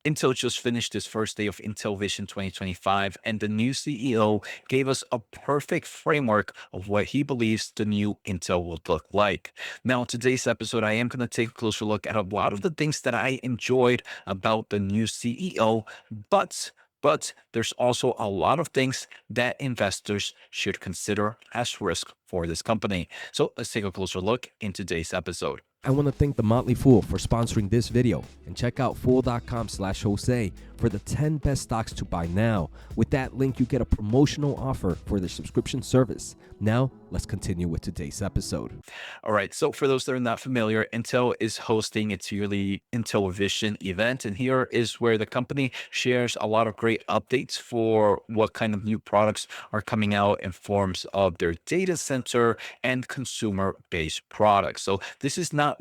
Intel just finished its first day of Intel Vision 2025, and the new CEO gave us a perfect framework of what he believes the new Intel will look like. Now, in today's episode, I am going to take a closer look at a lot of the things that I enjoyed about the new CEO, but there's also a lot of things that investors should consider as risk for this company. So let's take a closer look in today's episode. I want to thank the Motley Fool for sponsoring this video, and check out fool.com/Jose for the 10 best stocks to buy now. With that link, you get a promotional offer for the subscription service. Now, let's continue with today's episode. All right. So for those that are not familiar, Intel is hosting its yearly Intel Vision event. And here is where the company shares a lot of great updates for what kind of new products are coming out in forms of their data center and consumer based products. So this is not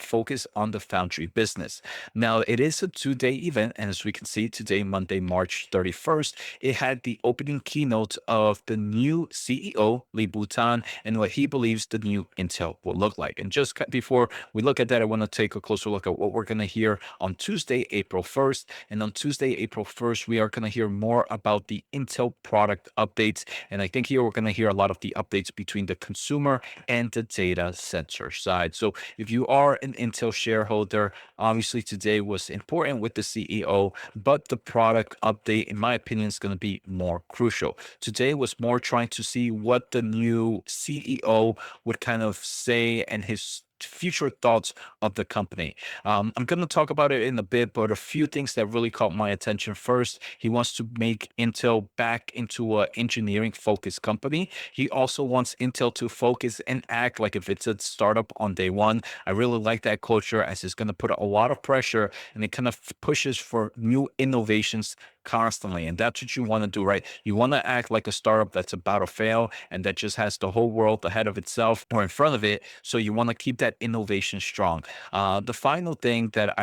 focused on the foundry business. Now, it is a 2-day event. And as we can see today, Monday, March 31st, it had the opening keynote of the new CEO, Lee Bhutan, and what he believes the new Intel will look like. And just before we look at that, I want to take a closer look at what we're going to hear on Tuesday, April 1st. And on Tuesday, April 1st, we are going to hear more about the Intel product updates. And I think here we're going to hear a lot of the updates between the consumer and the data center side. So if you are an Intel shareholder, obviously today was important with the CEO, but the product update, in my opinion, is going to be more crucial. Today was more trying to see what the new CEO would kind of say and his future thoughts of the company. I'm going to talk about it in a bit, but a few things that really caught my attention. First, he wants to make Intel back into an engineering focused company. He also wants Intel to focus and act like if it's a startup on day one. I really like that culture, as it's going to put a lot of pressure, and it kind of pushes for new innovations constantly. And that's what you want to do, right? You want to act like a startup that's about to fail and that just has the whole world ahead of itself or in front of it. So you want to keep that innovation strong. The final thing that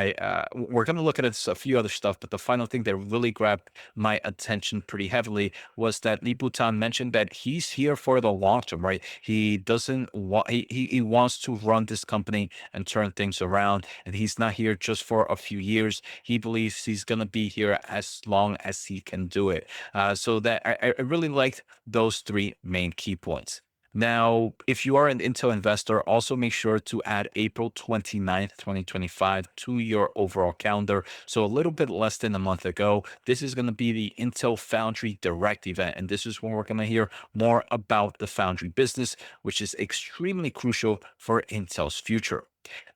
we're going to look at a few other stuff, but the final thing that really grabbed my attention pretty heavily was that Lee Bhutan mentioned that he's here for the long term, right? He doesn't want, he wants to run this company and turn things around. And he's not here just for a few years. He believes he's going to be here as long as he can do it. So that I really liked those three main key points. Now, if you are an Intel investor, also make sure to add April 29th, 2025 to your overall calendar. So a little bit less than a month ago, this is going to be the Intel Foundry Direct event. And this is when we're going to hear more about the foundry business, which is extremely crucial for Intel's future.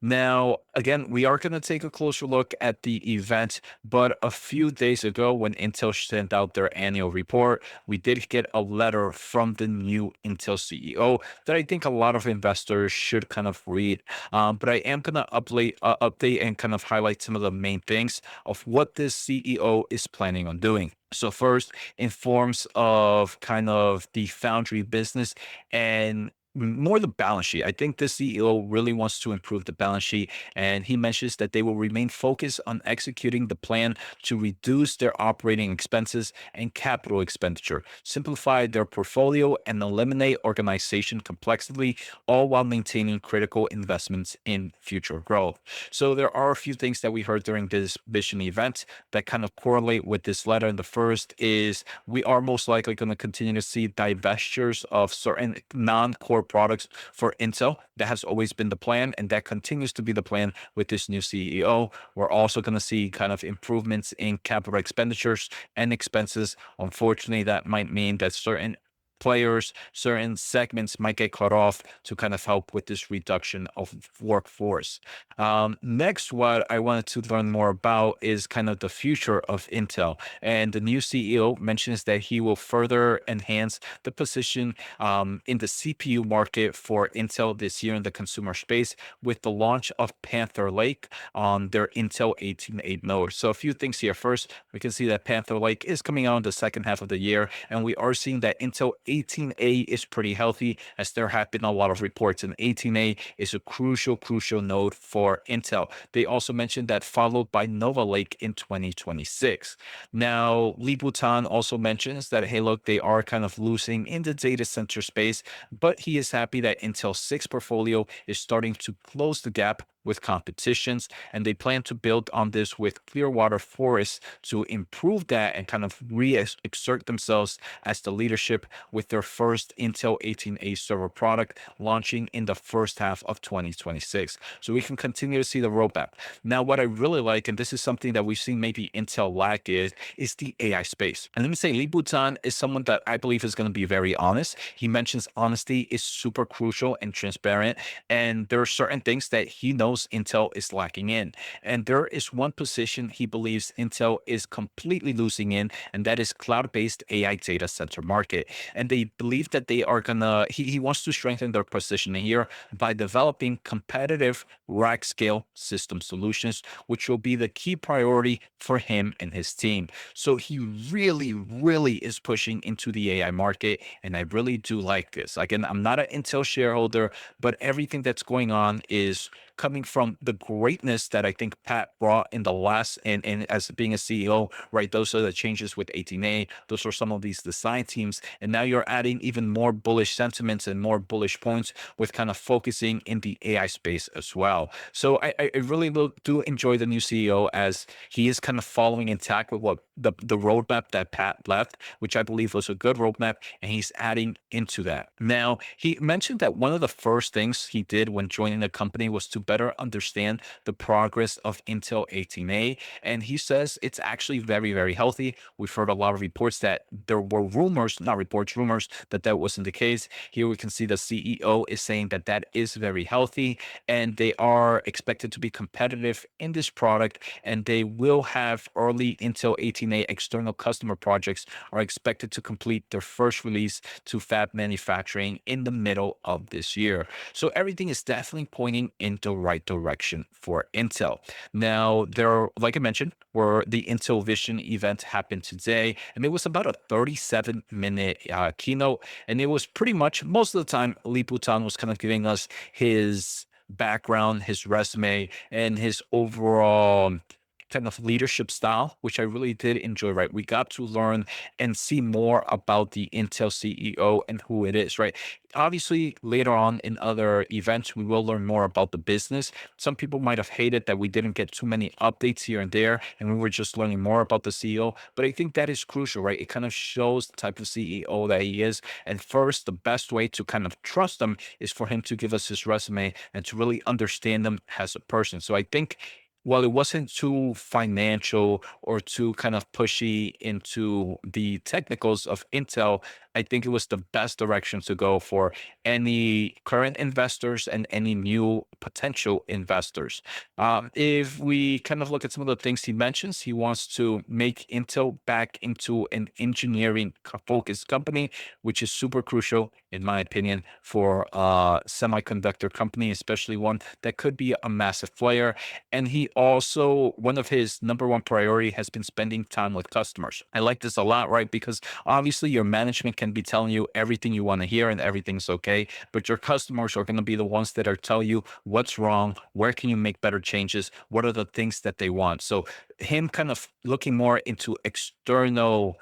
Now, again, we are going to take a closer look at the event, but a few days ago when Intel sent out their annual report, we did get a letter from the new Intel CEO that I think a lot of investors should kind of read. But I am going to update and kind of highlight some of the main things of what this CEO is planning on doing. So first, in forms of kind of the foundry business and more the balance sheet. I think the CEO really wants to improve the balance sheet, and he mentions that they will remain focused on executing the plan to reduce their operating expenses and capital expenditure, simplify their portfolio, and eliminate organization complexity, all while maintaining critical investments in future growth. So there are a few things that we heard during this Vision event that kind of correlate with this letter. And the first is we are most likely going to continue to see divestitures of certain non-core products for Intel. That has always been the plan, and that continues to be the plan with this new CEO. We're also going to see kind of improvements in capital expenditures and expenses. Unfortunately, that might mean that certain players, certain segments might get cut off to kind of help with this reduction of workforce. Next, what I wanted to learn more about is kind of the future of Intel. And the new CEO mentions that he will further enhance the position in the CPU market for Intel this year in the consumer space with the launch of Panther Lake on their Intel 18A node. So a few things here. First, we can see that Panther Lake is coming out in the second half of the year, and we are seeing that Intel 18A is pretty healthy, as there have been a lot of reports, and 18A is a crucial node for Intel. They also mentioned that followed by Nova Lake in 2026. Now, Lee Bhutan also mentions that, hey, look, they are kind of losing in the data center space, but he is happy that Intel 6 portfolio is starting to close the gap with competitions, and they plan to build on this with Clearwater Forest to improve that and kind of re-exert themselves as the leadership with their first Intel 18A server product launching in the first half of 2026. So we can continue to see the roadmap. Now, what I really like, and this is something that we've seen maybe Intel lack is the AI space. And let me say, Lee Butan is someone that I believe is going to be very honest. He mentions honesty is super crucial and transparent. And there are certain things that he knows Intel is lacking in. And there is one position he believes Intel is completely losing in, and that is cloud-based AI data center market. And they believe that they are gonna, he wants to strengthen their position here by developing competitive rack scale system solutions, which will be the key priority for him and his team. So he really, really is pushing into the AI market. And I really do like this. Again, I'm not an Intel shareholder, but everything that's going on is coming from the greatness that I think Pat brought in the last and as being a CEO, right? Those are the changes with 18A. Those are some of these design teams. And now you're adding even more bullish sentiments and more bullish points with kind of focusing in the AI space as well. So I really do enjoy the new CEO as he is kind of following intact with what the roadmap that Pat left, which I believe was a good roadmap, and he's adding into that. Now, he mentioned that one of the first things he did when joining the company was to better understand the progress of Intel 18A. And he says it's actually very, very healthy. We've heard a lot of reports that there were rumors, not reports, rumors that that wasn't the case. Here we can see the CEO is saying that that is very healthy and they are expected to be competitive in this product, and they will have early Intel 18A external customer projects are expected to complete their first release to fab manufacturing in the middle of this year. So everything is definitely pointing in the right direction for Intel. Now, there, like I mentioned, where the Intel Vision event happened today, and it was about a 37-minute keynote, and it was pretty much most of the time Lee Butan was kind of giving us his background, his resume, and his overall kind of leadership style, which I really did enjoy, right? We got to learn and see more about the Intel CEO and who it is, right? Obviously, later on in other events, we will learn more about the business. Some people might have hated that we didn't get too many updates here and there, and we were just learning more about the CEO. But I think that is crucial, right? It kind of shows the type of CEO that he is. And first, the best way to kind of trust him is for him to give us his resume and to really understand him as a person. So I think while it wasn't too financial or too kind of pushy into the technicals of Intel, I think it was the best direction to go for any current investors and any new potential investors. If we kind of look at some of the things he mentions, he wants to make Intel back into an engineering focused company, which is super crucial, in my opinion, for a semiconductor company, especially one that could be a massive player. And he also, one of his number one priority has been spending time with customers. I like this a lot, right? Because obviously your management can be telling you everything you want to hear and everything's okay, but your customers are going to be the ones that are tell you what's wrong, where can you make better changes, what are the things that they want. So him kind of looking more into external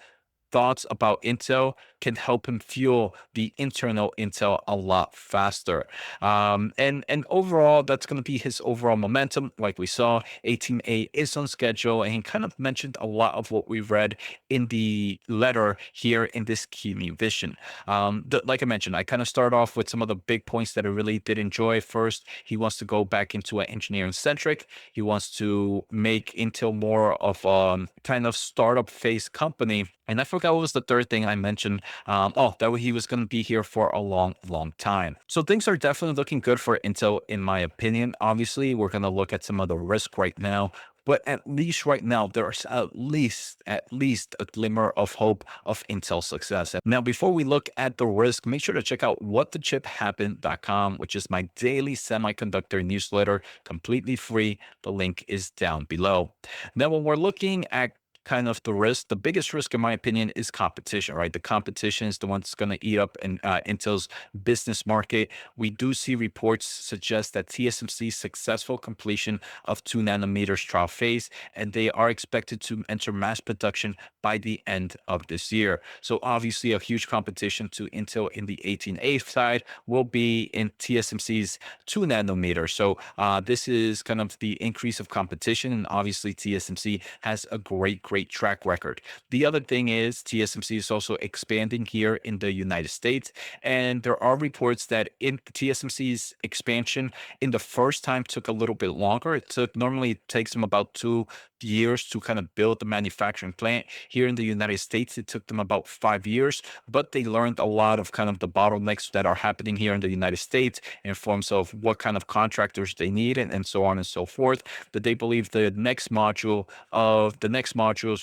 thoughts about Intel can help him fuel the internal Intel a lot faster. And overall, that's going to be his overall momentum. Like we saw, 18A is on schedule, and he kind of mentioned a lot of what we read in the letter here in this key new vision. Like I mentioned, I kind of start off with some of the big points that I really did enjoy. First, he wants to go back into an engineering centric. He wants to make Intel more of a kind of startup phase company. And I forgot what was the third thing I mentioned. That he was going to be here for a long, long time. So things are definitely looking good for Intel, in my opinion. Obviously, we're going to look at some of the risk right now. But at least right now, there's at least a glimmer of hope of Intel's success. Now, before we look at the risk, make sure to check out whatthechiphappened.com, which is my daily semiconductor newsletter, completely free. The link is down below. Now, when we're looking at kind of the risk. The biggest risk, in my opinion, is competition, right? The competition is the one that's going to eat up in Intel's business market. We do see reports suggest that TSMC's successful completion of 2 nanometers trial phase, and they are expected to enter mass production by the end of this year. So obviously, a huge competition to Intel in the 18A side will be in TSMC's 2 nanometers. So this is kind of the increase of competition, and obviously TSMC has a great track record. The other thing is TSMC is also expanding here in the United States, and there are reports that in TSMC's expansion in the first time took a little bit longer. Normally it takes them about 2 years to kind of build the manufacturing plant. Here in the United States, it took them about 5 years, but they learned a lot of kind of the bottlenecks that are happening here in the United States in forms of what kind of contractors they need and so on and so forth. That they believe the next modules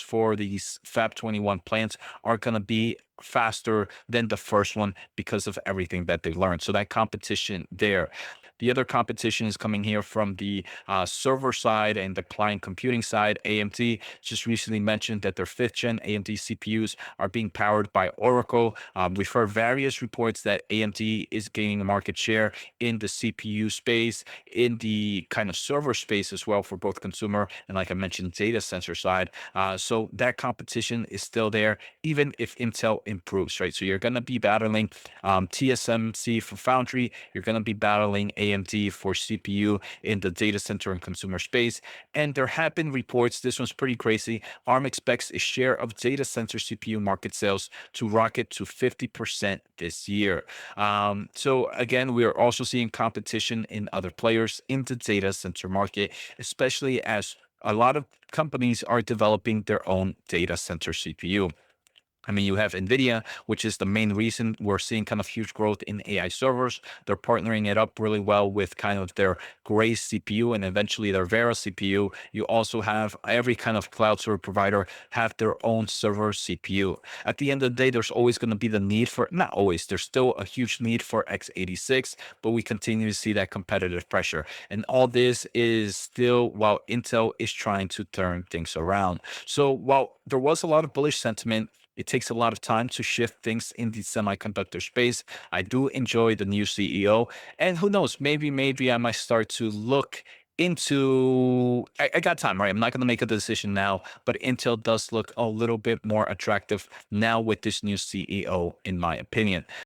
for these Fab 21 plants are going to be faster than the first one because of everything that they learned. So that competition there. The other competition is coming here from the server side and the client computing side. AMD just recently mentioned that their 5th-gen AMD CPUs are being powered by Oracle. We've heard various reports that AMD is gaining market share in the CPU space, in the kind of server space as well for both consumer and, like I mentioned, data center side. So that competition is still there, even if Intel improves, right? So you're going to be battling TSMC for foundry. You're going to be battling AMD for CPU in the data center and consumer space. And there have been reports, this one's pretty crazy. ARM expects a share of data center CPU market sales to rocket to 50% this year. So again, we are also seeing competition in other players in the data center market, especially as a lot of companies are developing their own data center CPU. I mean, you have NVIDIA, which is the main reason we're seeing kind of huge growth in AI servers. They're partnering it up really well with kind of their Grace CPU and eventually their Vera CPU. You also have every kind of cloud server provider have their own server CPU. At the end of the day, there's always going to be the need for, not always, there's still a huge need for x86, but we continue to see that competitive pressure. And all this is still while Intel is trying to turn things around. So while there was a lot of bullish sentiment, it takes a lot of time to shift things in the semiconductor space. I do enjoy the new CEO, and who knows, maybe I might start to look into. I got time, right? I'm not going to make a decision now, but Intel does look a little bit more attractive now with this new CEO, in my opinion.